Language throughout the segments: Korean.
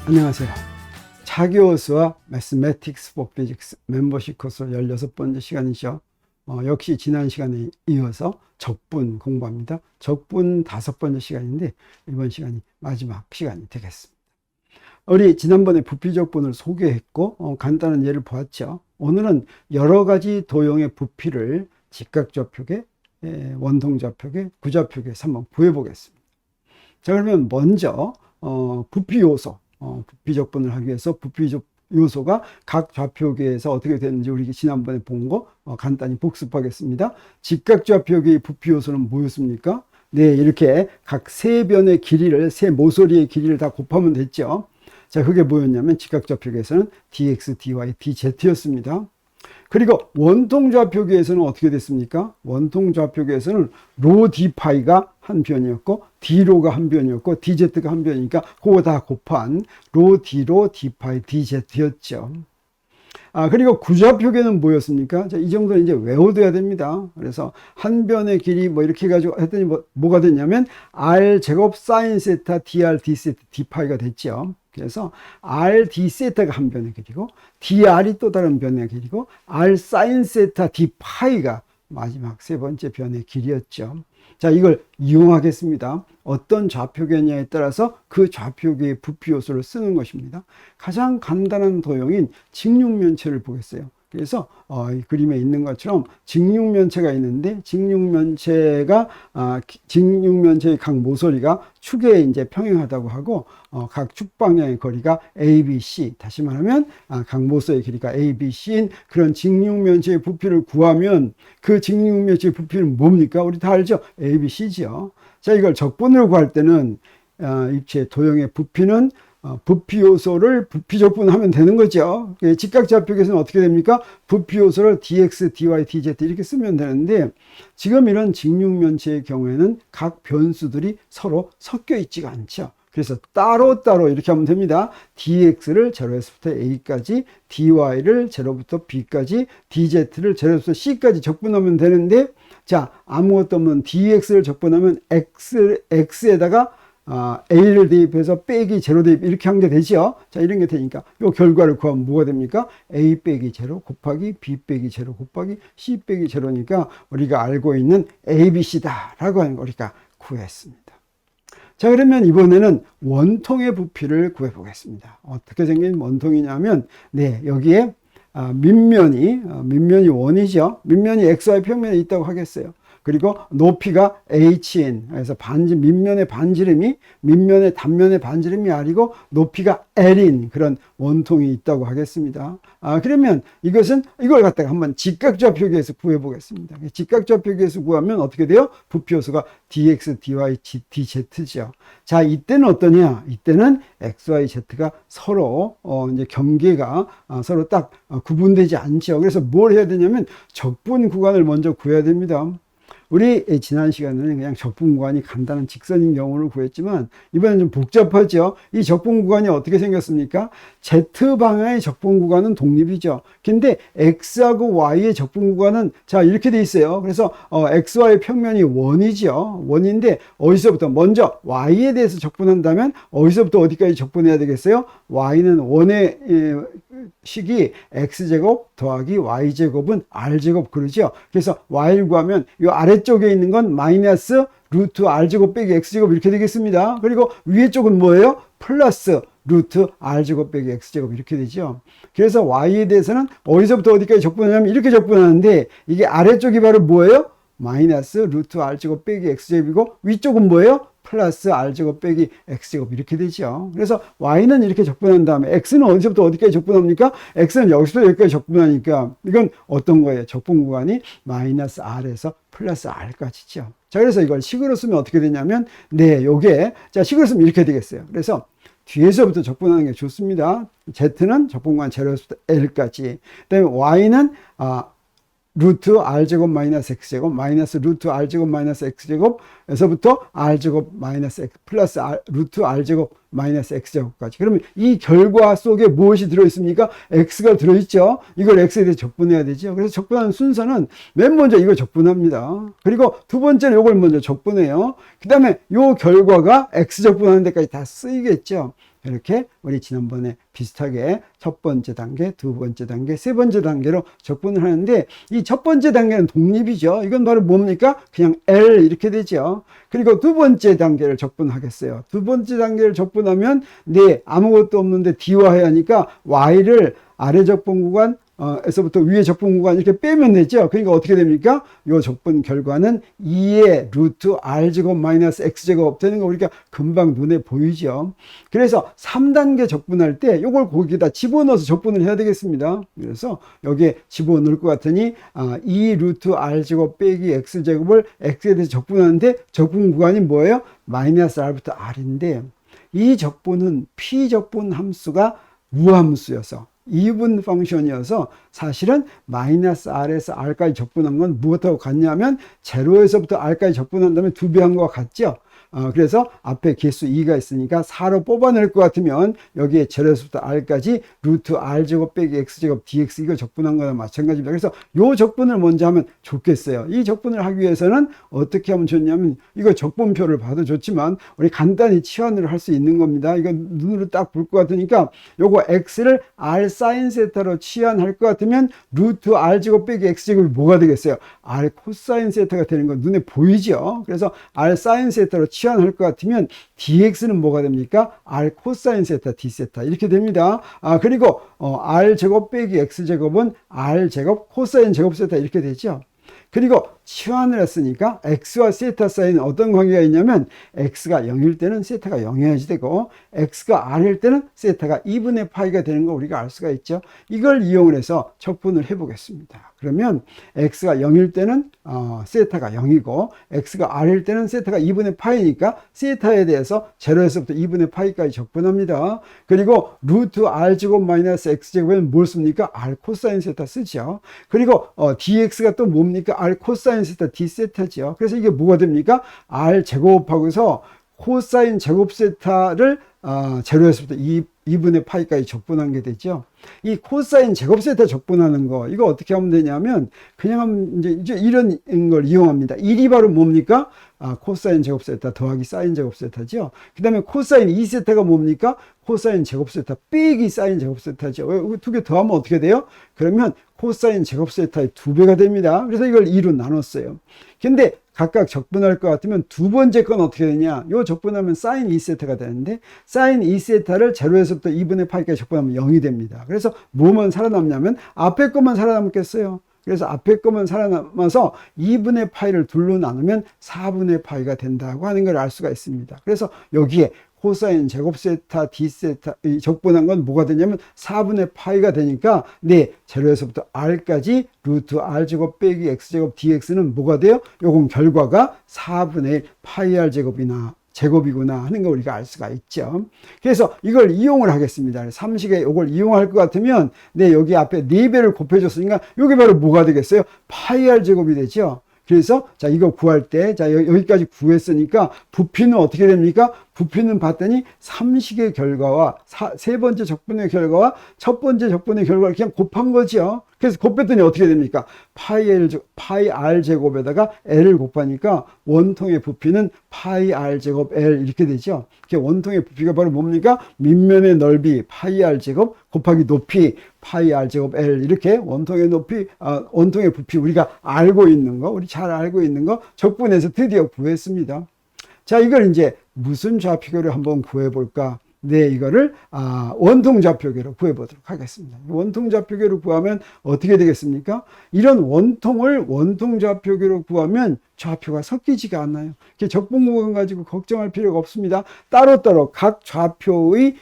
안녕하세요. 차기호수와 매스매틱스 포 피직스 멤버십 코스 16번째 시간이죠. 역시 지난 시간에 이어서 적분 공부합니다. 적분 5번째 시간인데 이번 시간이 마지막 시간이 되겠습니다. 우리 지난번에 부피적분을 소개했고 간단한 예를 보았죠. 오늘은 여러 가지 도형의 부피를 직각좌표계, 원통좌표계, 구좌표계에서 한번 구해보겠습니다. 자, 그러면 먼저 부피 요소, 부피적분을 하기 위해서 부피 요소가 각 좌표계에서 어떻게 되는지 우리 지난번에 본 거 간단히 복습하겠습니다. 직각좌표계의 부피 요소는 뭐였습니까? 네, 이렇게 각 세 변의 길이를, 세 모서리의 길이를 다 곱하면 됐죠. 자, 그게 뭐였냐면 직각좌표계에서는 dx, dy, dz였습니다. 그리고 원통좌표계에서는 어떻게 됐습니까? 원통좌표계에서는 로 d파이가 한 변이었고 d로가 한 변이었고 dz가 한 변이니까 그거 다 곱한 로 d로 d파이 dz였죠. 그리고 구좌표계는 뭐였습니까? 자, 이 정도는 이제 외워둬야 됩니다. 그래서 한 변의 길이 뭐 이렇게 해가지고 했더니 뭐가 됐냐면 r 제곱 사인 세타 dr d 세타 d파이가 됐죠. 그래서 r d 세타가 한 변의 길이고 dr이 또 다른 변의 길이고 r 사인 세타 d 파이가 마지막 세 번째 변의 길이었죠. 자, 이걸 이용하겠습니다. 어떤 좌표계냐에 따라서 그 좌표계의 부피 요소를 쓰는 것입니다. 가장 간단한 도형인 직육면체를 보겠어요. 그래서 이 그림에 있는 것처럼 직육면체가 있는데 직육면체의 각 모서리가 축에 이제 평행하다고 하고 각 축 방향의 거리가 A, B, C, 다시 말하면 각 모서리의 길이가 A, B, C인 그런 직육면체의 부피를 구하면 그 직육면체의 부피는 뭡니까? 우리 다 알죠? A, B, C죠. 자, 이걸 적분으로 구할 때는 입체 도형의 부피는 부피 요소를 부피 적분하면 되는 거죠. 직각좌표계에서는 어떻게 됩니까? 부피 요소를 dx, dy, dz 이렇게 쓰면 되는데 지금 이런 직육면체의 경우에는 각 변수들이 서로 섞여 있지가 않죠. 그래서 따로따로 이렇게 하면 됩니다. dx를 0에서부터 a까지, dy를 0부터 b까지, dz를 0에서부터 c까지 적분하면 되는데 자, 아무것도 없는 dx를 적분하면 x에다가 a를 대입해서 빼기 0 대입 이렇게 한 게 되죠. 자, 이런 게 되니까 이 결과를 구하면 뭐가 됩니까? a 빼기 0 곱하기 b 빼기 0 곱하기 c 빼기 0니까 우리가 알고 있는 abc다 라고 하는 거 우리가 구했습니다. 자, 그러면 이번에는 원통의 부피를 구해 보겠습니다. 어떻게 생긴 원통이냐면 네, 여기에 밑면이 원이죠. 밑면이 xy 평면에 있다고 하겠어요. 그리고 높이가 h인, 그래서 밑면의 반지름이 밑면의 단면의 반지름이 r이고 높이가 l인 그런 원통이 있다고 하겠습니다. 그러면 이걸 갖다가 한번 직각좌표계에서 구해 보겠습니다. 직각좌표계에서 구하면 어떻게 돼요? 부피 요소가 dx, dy, dz죠. 자, 이때는 어떠냐? 이때는 x, y, z가 서로 이제 경계가 서로 딱 구분되지 않죠. 그래서 뭘 해야 되냐면 적분 구간을 먼저 구해야 됩니다. 우리 지난 시간에는 그냥 적분 구간이 간단한 직선인 경우를 구했지만 이번엔 좀 복잡하죠. 이 적분 구간이 어떻게 생겼습니까? Z방향의 적분 구간은 독립이죠. 근데 X하고 Y의 적분 구간은 자, 이렇게 돼 있어요. 그래서 XY 평면이 원이죠. 원인데 어디서부터 먼저 Y에 대해서 적분한다면 어디서부터 어디까지 적분해야 되겠어요? Y는 원의 식이 X제곱 더하기 Y제곱은 R제곱 그러죠. 그래서 Y를 구하면 이 아래쪽에 있는 건 마이너스 루트 R제곱 빼기 X제곱 이렇게 되겠습니다. 그리고 위에 쪽은 뭐예요? 플러스 루트 R제곱 빼기 X제곱 이렇게 되죠. 그래서 Y에 대해서는 어디서부터 어디까지 적분하냐면 이렇게 적분하는데 이게 아래쪽이 바로 뭐예요? 마이너스 루트 R제곱 빼기 X제곱이고 위쪽은 뭐예요? 플러스 R제곱 빼기 X제곱 이렇게 되죠. 그래서 Y는 이렇게 적분한 다음에 X는 어디서부터 어디까지 적분합니까? X는 여기서부터 여기까지 적분하니까 이건 어떤 거예요? 적분 구간이 마이너스 R에서 플러스 R까지죠. 자, 그래서 이걸 식으로 쓰면 어떻게 되냐면 네, 요게 자, 식으로 쓰면 이렇게 되겠어요. 그래서 뒤에서부터 적분하는 게 좋습니다. Z는 적분 구간 0에서부터 L까지. 그다음에 Y는 루트 R제곱 마이너스 X제곱 마이너스 루트 R제곱 마이너스 X제곱에서부터 R제곱 마이너스 X 플러스 루트 R제곱 마이너스 X제곱까지. 그러면 이 결과 속에 무엇이 들어있습니까? X가 들어있죠. 이걸 X에 대해 적분해야 되죠. 그래서 적분하는 순서는 맨 먼저 이걸 적분합니다. 그리고 두 번째는 이걸 먼저 적분해요. 그 다음에 이 결과가 X 적분하는 데까지 다 쓰이겠죠. 이렇게 우리 지난번에 비슷하게 첫 번째 단계, 두 번째 단계, 세 번째 단계로 적분을 하는데 이 첫 번째 단계는 독립이죠. 이건 바로 뭡니까? 그냥 L 이렇게 되죠. 그리고 두 번째 단계를 적분하겠어요. 두 번째 단계를 적분하면 네, 아무것도 없는데 D와 해야 하니까 Y를 아래 적분 구간 에서부터 위에 적분 구간 이렇게 빼면 되죠. 그러니까 어떻게 됩니까? 요 적분 결과는 2의 루트 r제곱 마이너스 x제곱 되는 거 우리가 금방 눈에 보이죠. 그래서 3단계 적분할 때 요걸 거기다 집어넣어서 적분을 해야 되겠습니다. 그래서 여기에 집어넣을 것 같으니 2 루트 r제곱 빼기 x제곱을 x에 대해서 적분하는데 적분 구간이 뭐예요? 마이너스 r부터 r인데 이 적분은 p적분 함수가 우함수여서 이분 펑션이어서 사실은 마이너스 r에서 r까지 적분한 건 무엇하고 같냐면 제로에서부터 r까지 적분한다면 2배 한 것과 같죠. 그래서 앞에 개수 2가 있으니까 4로 뽑아낼 것 같으면 여기에 제로에서부터 r까지 루트 r제곱 빼기 x제곱 dx 이걸 적분한 거나 마찬가지입니다. 그래서 요 적분을 먼저 하면 좋겠어요. 이 적분을 하기 위해서는 어떻게 하면 좋냐면 이거 적분표를 봐도 좋지만 우리 간단히 치환을 할 수 있는 겁니다. 이거 눈으로 딱 볼 것 같으니까 요거 x를 r 사인 세타로 치환할 것 같으면 루트 r제곱 빼기 x제곱이 뭐가 되겠어요? r 코사인 세타가 되는 건 눈에 보이죠. 그래서 r 사인 세타로 치환할 것 같으면 dx는 뭐가 됩니까? r 코사인 세타 d 세타 이렇게 됩니다. 그리고 r 제곱 빼기 x 제곱은 r 제곱 코사인 제곱 세타 이렇게 되죠. 그리고 치환을 했으니까 x와 세타 사이는 어떤 관계가 있냐면 x가 0일 때는 세타가 0이어야지 되고 x가 r일 때는 세타가 2분의 파이가 되는 거 우리가 알 수가 있죠. 이걸 이용을 해서 적분을 해 보겠습니다. 그러면 x가 0일 때는 세타가 0이고 x가 r일 때는 세타가 2분의 파이니까 세타에 대해서 제로에서부터 2분의 파이까지 적분합니다. 그리고 루트 r제곱 마이너스 x제곱에는 뭘 씁니까? r 코사인 세타 쓰죠. 그리고 dx가 또 뭡니까? r 코사인 세타 d 세타죠. 그래서 이게 뭐가 됩니까? r 제곱하고서 코사인 제곱 세타를 제로에서부터 2분의 파이까지 적분한 게 되죠. 이 코사인 제곱 세타 적분하는 거 이거 어떻게 하면 되냐면 그냥 하면 이제 이런 걸 이용합니다. 1이 바로 뭡니까? 코사인 제곱 세타 더하기 사인 제곱 세타죠. 그 다음에 코사인 2세타가 뭡니까? 코사인 제곱 세타 빼기 사인 제곱 세타죠. 두 개 더하면 어떻게 돼요? 그러면 코사인 제곱 세타의 2배가 됩니다. 그래서 이걸 2로 나눴어요. 근데 각각 적분할 것 같으면 두 번째 건 어떻게 되냐? 요 적분하면 사인 2세타가 되는데 사인 2세타를 제로에서부터 2분의 파이까지 적분하면 0이 됩니다. 그래서 뭐만 살아남냐면 앞에 것만 살아남겠어요. 그래서 앞에 것만 살아남아서 2분의 파이를 둘로 나누면 4분의 파이가 된다고 하는 걸 알 수가 있습니다. 그래서 여기에 코사인 제곱 세타 d 세타 적분한 건 뭐가 되냐면 4분의 파이가 되니까 네, 제로에서부터 r까지 루트 r제곱 빼기 x제곱 dx는 뭐가 돼요? 요건 결과가 4분의 1 파이 r 제곱이구나 하는 거 우리가 알 수가 있죠. 그래서 이걸 이용을 하겠습니다. 삼식에 이걸 이용할 것 같으면 네, 여기 앞에 4배를 곱해줬으니까 이게 바로 뭐가 되겠어요? 파이 r 제곱이 되죠. 그래서 자 이거 구할 때 자 여기까지 구했으니까 부피는 어떻게 됩니까? 부피는 봤더니 삼식의 결과와 세 번째 적분의 결과와 첫 번째 적분의 결과를 그냥 곱한 거죠. 그래서 곱했더니 어떻게 됩니까? 파이 r 제곱에다가 l을 곱하니까 원통의 부피는 파이 r 제곱 l 이렇게 되죠. 원통의 부피가 바로 뭡니까? 밑면의 넓이 파이 r 제곱 곱하기 높이 파이 r 제곱 l 이렇게 원통의 원통의 부피 우리가 알고 있는 거, 우리 잘 알고 있는 거 적분해서 드디어 구했습니다. 자, 이걸 이제 무슨 좌표계로 한번 구해볼까? 네, 이거를 원통 좌표계로 구해보도록 하겠습니다. 원통 좌표계로 구하면 어떻게 되겠습니까? 이런 원통을 원통 좌표계로 구하면 좌표가 섞이지가 않아요. 적분 구간 가지고 걱정할 필요가 없습니다. 따로따로 각 좌표의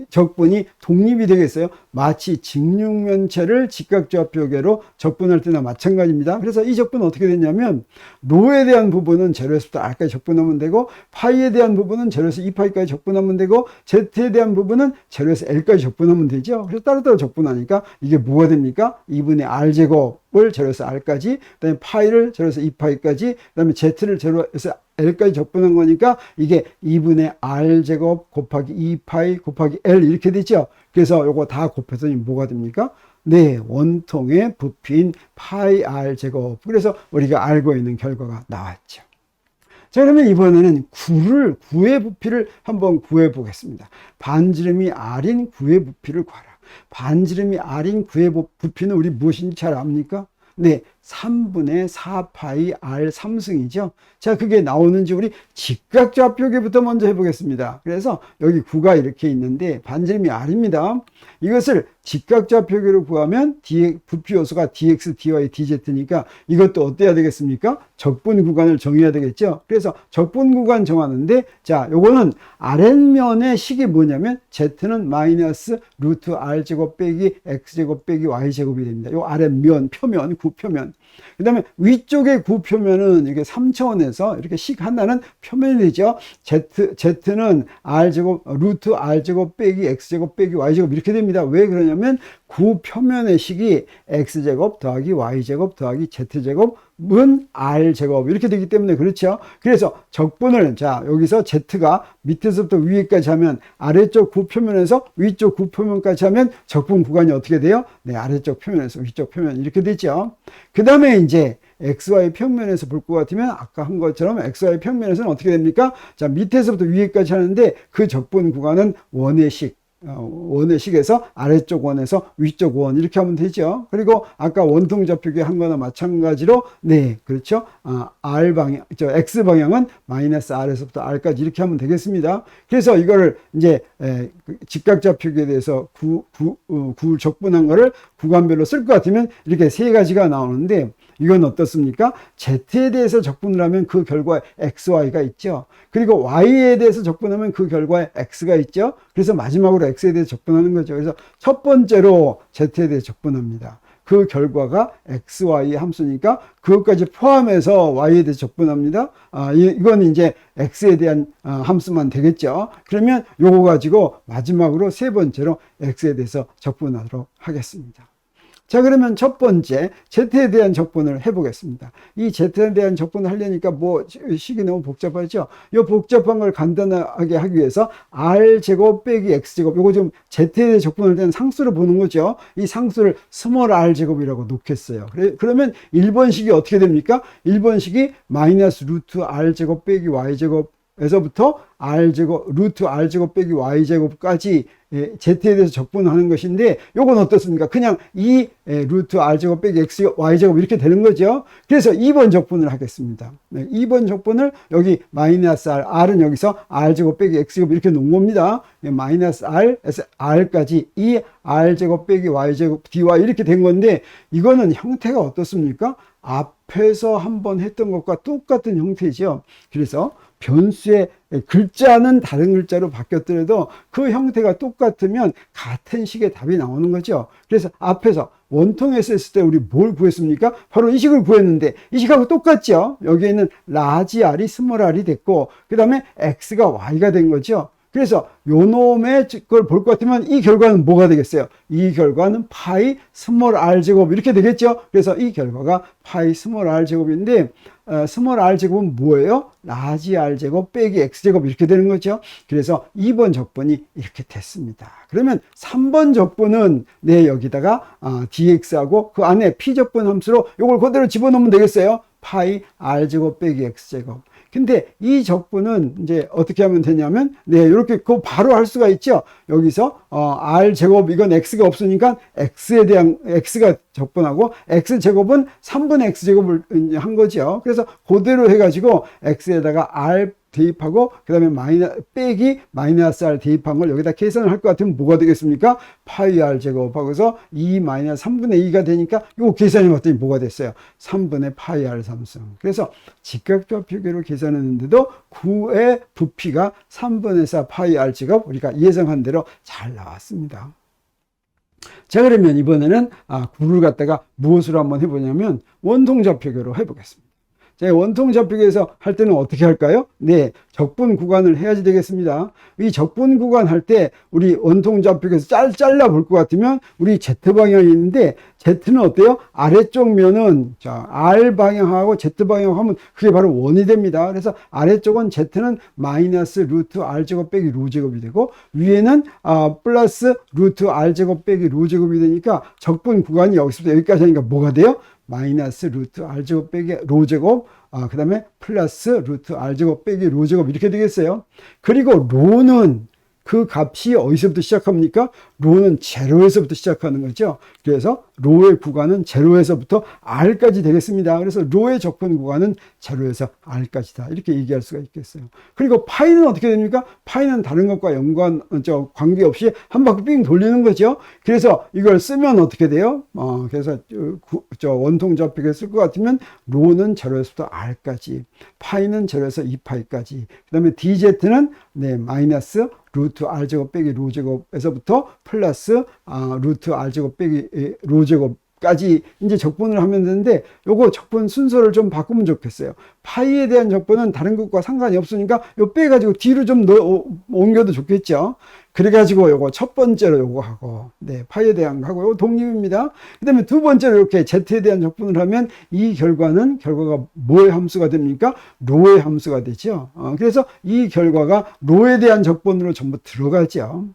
적분이 독립이 되겠어요. 마치 직육면체를 직각좌표계로 적분할 때나 마찬가지입니다. 그래서 이 적분은 어떻게 되냐면 로에 대한 부분은 제로에서부터 r까지 적분하면 되고 파이에 대한 부분은 제로에서 2파이까지 적분하면 되고 z에 대한 부분은 제로에서 l까지 적분하면 되죠. 그래서 따로따로 적분하니까 이게 뭐가 됩니까? 2분의 r제곱을 제로에서 r까지, 그 다음에 파이를 제로에서 2파이까지, 그 다음에 z를 제로에서 l까지 적분한 거니까 이게 2분의 r제곱 곱하기 2파이 곱하기 l 이렇게 되죠. 그래서 요거 다 곱했더니 뭐가 됩니까? 네, 원통의 부피인 파이 r제곱. 그래서 우리가 알고 있는 결과가 나왔죠. 자, 그러면 이번에는 구의 부피를 한번 구해 보겠습니다. 반지름이 R인 구의 부피를 구하라. 반지름이 R인 구의 부피는 우리 무엇인지 잘 압니까? 네, 3분의 4파이 R 3승이죠. 자, 그게 나오는지 우리 직각좌표계부터 먼저 해보겠습니다. 그래서 여기 구가 이렇게 있는데 반지름이 R입니다. 이것을 직각좌표계로 구하면 부피 요소가 dx, dy, dz니까 이것도 어때야 되겠습니까? 적분 구간을 정해야 되겠죠. 그래서 적분 구간 정하는데, 자, 요거는 아랫면의 식이 뭐냐면 z는 마이너스 루트 r제곱 빼기 x제곱 빼기 y제곱이 됩니다. 요 아랫면, 표면, 구표면. 그 다음에 위쪽의 구표면은 이게 3차원에서 이렇게 식 하나는 표면이 되죠. z는 r제곱, 루트 r제곱 빼기 x제곱 빼기 y제곱 이렇게 됩니다. 왜 그러냐면 구표면의 식이 x제곱 더하기 y제곱 더하기 z제곱은 r제곱 이렇게 되기 때문에 그렇죠. 그래서 적분을, 자, 여기서 z가 밑에서부터 위에까지 하면 아래쪽 구표면에서 위쪽 구표면까지 하면 적분 구간이 어떻게 돼요? 네, 아래쪽 표면에서 위쪽 표면 이렇게 되죠. 그 다음에 이제 XY 평면에서 볼 것 같으면 아까 한 것처럼 XY 평면에서는 어떻게 됩니까? 자, 밑에서부터 위에까지 하는데 그 적분 구간은 원의 식에서 아래쪽 원에서 위쪽 원 이렇게 하면 되죠. 그리고 아까 원통좌표계 한 거나 마찬가지로, 네, 그렇죠. R 방향, X 방향은 마이너스 R에서부터 R까지 이렇게 하면 되겠습니다. 그래서 이거를 이제 직각좌표계에 대해서 적분한 거를 구간별로 쓸 것 같으면 이렇게 세 가지가 나오는데, 이건 어떻습니까? Z에 대해서 적분을 하면 그 결과에 XY가 있죠. 그리고 Y에 대해서 적분하면 그 결과에 X가 있죠. 그래서 마지막으로 X에 대해서 적분하는 거죠. 그래서 첫 번째로 Z에 대해서 적분합니다. 그 결과가 XY 함수니까 그것까지 포함해서 Y에 대해서 적분합니다. 이건 이제 X에 대한 함수만 되겠죠. 그러면 요거 가지고 마지막으로 세 번째로 X에 대해서 적분하도록 하겠습니다. 자, 그러면 첫 번째 Z에 대한 적분을 해보겠습니다. 이 Z에 대한 적분을 하려니까 식이 너무 복잡하죠. 이 복잡한 걸 간단하게 하기 위해서 R제곱 빼기 X제곱, 요거 좀 Z에 대해 적분할 때는 상수를 보는 거죠. 이 상수를 스몰 R제곱이라고 놓겠어요. 그러면 1번식이 어떻게 됩니까? 1번식이 마이너스 루트 R제곱 빼기 Y제곱 에서부터 R제곱, 루트 R제곱 빼기 Y제곱까지 Z에 대해서 적분하는 것인데, 요건 어떻습니까? 그냥 루트 R제곱 빼기 X, Y제곱 이렇게 되는 거죠. 그래서 2번 적분을 하겠습니다. 2번 적분을 여기 마이너스 R은 여기서 R제곱 빼기 X제곱 이렇게 놓은 겁니다. 마이너스 R에서 R까지 R제곱 빼기 Y제곱 dy 이렇게 된 건데, 이거는 형태가 어떻습니까? 앞에서 한번 했던 것과 똑같은 형태죠. 그래서 변수의 글자는 다른 글자로 바뀌었더라도 그 형태가 똑같으면 같은 식의 답이 나오는 거죠. 그래서 앞에서 원통에서 했을 때 우리 뭘 구했습니까? 바로 이 식을 구했는데 이 식하고 똑같죠. 여기에는 라지 R이 스몰 R이 됐고 그 다음에 X가 Y가 된 거죠. 그래서 요 놈의 걸 볼 것 같으면 이 결과는 뭐가 되겠어요? 이 결과는 파이 스몰 R 제곱 이렇게 되겠죠. 그래서 이 결과가 파이 스몰 R 제곱인데 스몰 R 제곱은 뭐예요? 라지 R 제곱 빼기 X 제곱 이렇게 되는 거죠. 그래서 2번 적분이 이렇게 됐습니다. 그러면 3번 적분은 여기다가 dx하고 그 안에 p 적분 함수로 이걸 그대로 집어넣으면 되겠어요. 파이 R 제곱 빼기 X 제곱. 근데 이 적분은 이제 어떻게 하면 되냐면, 이렇게 그거 바로 할 수가 있죠. 여기서, R 제곱, 이건 X가 없으니까 X에 대한, X가 적분하고, X 제곱은 3분의 X 제곱을 한 거죠. 그래서 그대로 해가지고, X에다가 R 대입하고, 그 다음에 빼기 마이너스 R 대입한 걸 여기다 계산을 할 것 같으면 뭐가 되겠습니까? 파이 R 제곱하고서 2 마이너스 3분의 2가 되니까 이거 계산해 봤더니 뭐가 됐어요? 3분의 파이 R 3승. 그래서 직각좌표계로 계산했는데도 9의 부피가 3분의 4 파이 R 제곱 우리가 예상한 대로 잘 나왔습니다. 자, 그러면 이번에는 9를 갖다가 무엇으로 한번 해보냐면 원통좌표계로 해보겠습니다. 자, 원통좌표계에서 할 때는 어떻게 할까요? 적분 구간을 해야지 되겠습니다. 이 적분 구간 할 때 우리 원통좌표계에서 잘라 볼 것 같으면 우리 Z 방향이 있는데 Z는 어때요? 아래쪽 면은 R 방향하고 Z 방향 하면 그게 바로 원이 됩니다. 그래서 아래쪽은 Z는 마이너스 루트 R 제곱 빼기 루 제곱이 되고 위에는 플러스 루트 R 제곱 빼기 루 제곱이 되니까 적분 구간이 여기서부터 여기까지 하니까 뭐가 돼요? 마이너스 루트 r제곱 빼기 로제곱, 그 다음에 플러스 루트 r제곱 빼기 로제곱 이렇게 되겠어요. 그리고 로는 그 값이 어디서부터 시작합니까? 로는 제로에서부터 시작하는 거죠. 그래서 로의 구간은 제로에서부터 r까지 되겠습니다. 그래서 로의 적분 구간은 제로에서 r까지다. 이렇게 얘기할 수가 있겠어요. 그리고 파이는 어떻게 됩니까? 파이는 다른 것과 관계없이 한 바퀴 삥 돌리는 거죠. 그래서 이걸 쓰면 어떻게 돼요? 그래서 원통 좌표에 쓸 것 같으면 로는 제로에서부터 r까지, 파이는 제로에서 2파이까지, 그 다음에 dz는 마이너스 루트 r제곱 빼기 로제곱에서부터 플러스 루트 r제곱 빼기 로제곱까지 이제 적분을 하면 되는데, 요거 적분 순서를 좀 바꾸면 좋겠어요. 파이에 대한 적분은 다른 것과 상관이 없으니까 요 빼가지고 뒤로 좀 옮겨도 좋겠죠. 그래가지고 요거 첫 번째로 요거 하고, 파이에 대한 거 하고, 요거 독립입니다. 그 다음에 두 번째로 이렇게 z에 대한 적분을 하면 이 결과가 뭐의 함수가 됩니까? 로의 함수가 되죠. 그래서 이 결과가 로에 대한 적분으로 전부 들어가죠.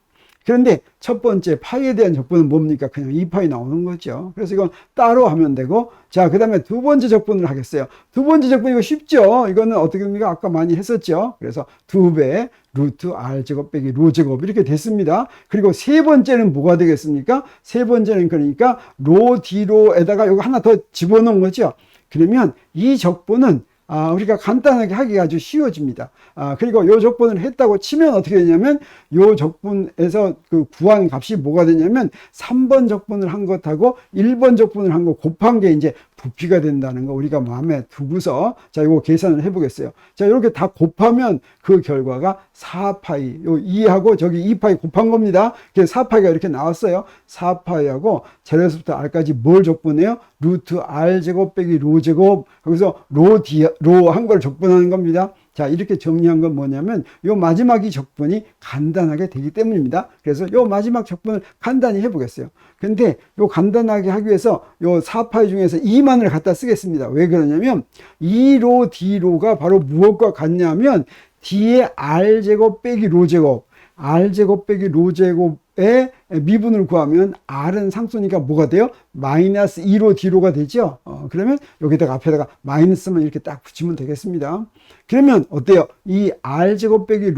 그런데 첫 번째 파이에 대한 적분은 뭡니까? 그냥 2파이 나오는 거죠. 그래서 이건 따로 하면 되고, 자, 그 다음에 두 번째 적분을 하겠어요. 두 번째 적분 이거 쉽죠? 이거는 어떻게 됩니까? 아까 많이 했었죠? 그래서 2배 루트 r제곱 빼기 로제곱 이렇게 됐습니다. 그리고 세 번째는 뭐가 되겠습니까? 세 번째는 그러니까 로 D로에다가 이거 하나 더 집어넣은 거죠. 그러면 이 적분은 우리가 간단하게 하기가 아주 쉬워집니다. 그리고 요 적분을 했다고 치면 어떻게 되냐면, 요 적분에서 그 구한 값이 뭐가 되냐면 3번 적분을 한 것하고 1번 적분을 한 거 곱한 게 이제 부피가 된다는 거 우리가 마음에 두고서, 자, 이거 계산을 해 보겠어요. 자, 이렇게 다 곱하면 그 결과가 4파이, 요 2하고 저기 2파이 곱한 겁니다. 그래서 4파이가 이렇게 나왔어요. 4파이하고 제로에서부터 r까지 뭘 적분해요? 루트 r제곱 빼기 로제곱, 여기서 로 한 걸 적분하는 겁니다. 자, 이렇게 정리한 건 뭐냐면 요 마지막이 적분이 간단하게 되기 때문입니다. 그래서 요 마지막 적분을 간단히 해보겠어요. 근데 요 간단하게 하기 위해서 요 4파이 중에서 2만을 갖다 쓰겠습니다. 왜 그러냐면 2로 D로가 바로 무엇과 같냐면 D의 R제곱 빼기 로제곱, R제곱 빼기 로제곱의 미분을 구하면 R은 상수니까 뭐가 돼요? 마이너스 2로 D로가 되죠. 그러면 여기다가 앞에다가 마이너스만 이렇게 딱 붙이면 되겠습니다. 그러면 어때요? 이 R제곱 빼기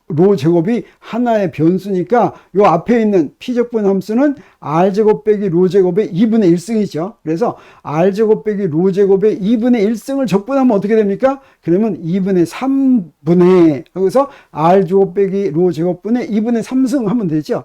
로제곱이 하나의 변수니까 요 앞에 있는 P적분 함수는 R제곱 빼기 로제곱의 2분의 1승이죠. 그래서 R제곱 빼기 로제곱의 2분의 1승을 적분하면 어떻게 됩니까? 그러면 2분의 3분의, 여기서 R제곱 빼기 로제곱분의 2분의 3승 하면 되죠.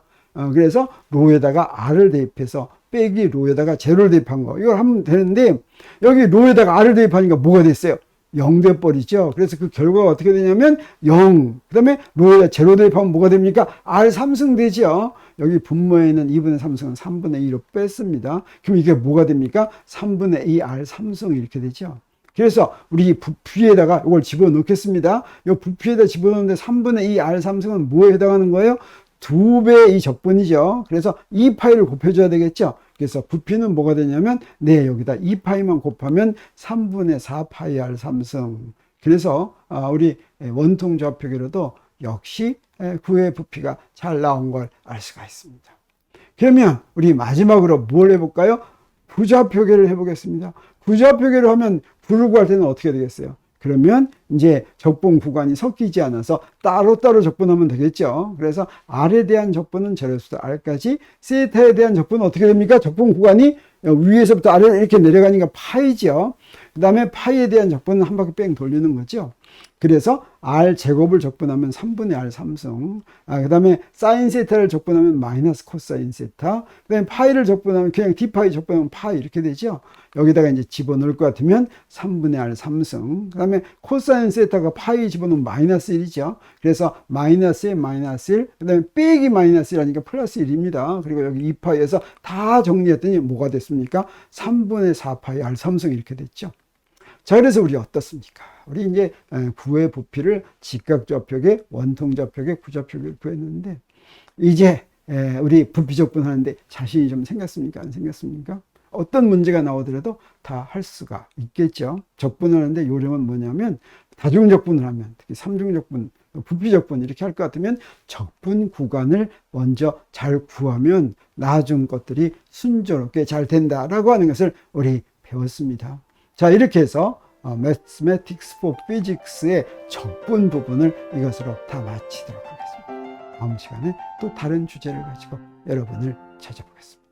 그래서 로에다가 R을 대입해서 빼기 로에다가 제로를 대입한 거, 이걸 하면 되는데, 여기 로에다가 R을 대입하니까 뭐가 됐어요? 0 돼버리죠. 그래서 그 결과가 어떻게 되냐면 0. 그 다음에 로에다 제로 대입하면 뭐가 됩니까? R 3승 되죠. 여기 분모에 있는 2분의 3승은 3분의 2로 뺐습니다. 그럼 이게 뭐가 됩니까? 3분의 2 R 3승 이렇게 되죠. 그래서 우리 부피에다가 이걸 집어넣겠습니다. 이 부피에다 집어넣는데 3분의 2 R 3승은 뭐에 해당하는 거예요? 2배의 이 적분이죠. 그래서 2파이를 곱해줘야 되겠죠. 그래서 부피는 뭐가 되냐면, 여기다 2파이만 곱하면 3분의 4파이 R 3승. 그래서 우리 원통 좌표계로도 역시 구의 부피가 잘 나온 걸 알 수가 있습니다. 그러면 우리 마지막으로 뭘 해볼까요? 부좌표계를 해보겠습니다. 부좌표계를 하면 부를 구할 때는 어떻게 되겠어요? 그러면 이제 적분 구간이 섞이지 않아서 따로따로 적분하면 되겠죠. 그래서 R에 대한 적분은 제로에서부터 R까지, 세타에 대한 적분은 어떻게 됩니까? 적분 구간이 위에서부터 아래로 이렇게 내려가니까 파이죠. 그 다음에 파이에 대한 적분은 한 바퀴 뺑 돌리는 거죠. 그래서 R 제곱을 적분하면 3분의 R 3승. 그 다음에 사인 세타를 적분하면 마이너스 코사인 세타. 그 다음에 파이를 적분하면 그냥 D파이 적분하면 파이 이렇게 되죠. 여기다가 이제 집어넣을 것 같으면 3분의 R 3승. 그 다음에 코사인 세타가 파이 집어넣으면 마이너스 1이죠. 그래서 마이너스 1, 마이너스 1. 그 다음에 빼기 마이너스 1하니까 플러스 1입니다. 그리고 여기 2파이에서 다 정리했더니 뭐가 됐습니까? 3분의 4파이 R 3승 이렇게 됐죠. 자, 그래서 우리 어떻습니까? 우리 이제 구의 부피를 직각좌표계, 원통좌표계, 구좌표계 구했는데, 이제 우리 부피 적분하는데 자신이 좀 생겼습니까? 안 생겼습니까? 어떤 문제가 나오더라도 다 할 수가 있겠죠. 적분하는데 요령은 뭐냐면, 다중적분을 하면, 특히 삼중적분, 부피적분 이렇게 할 것 같으면 적분 구간을 먼저 잘 구하면 나중 것들이 순조롭게 잘 된다라고 하는 것을 우리 배웠습니다. 자, 이렇게 해서 Mathematics for Physics의 적분 부분을 이것으로 다 마치도록 하겠습니다. 다음 시간에 또 다른 주제를 가지고 여러분을 찾아보겠습니다.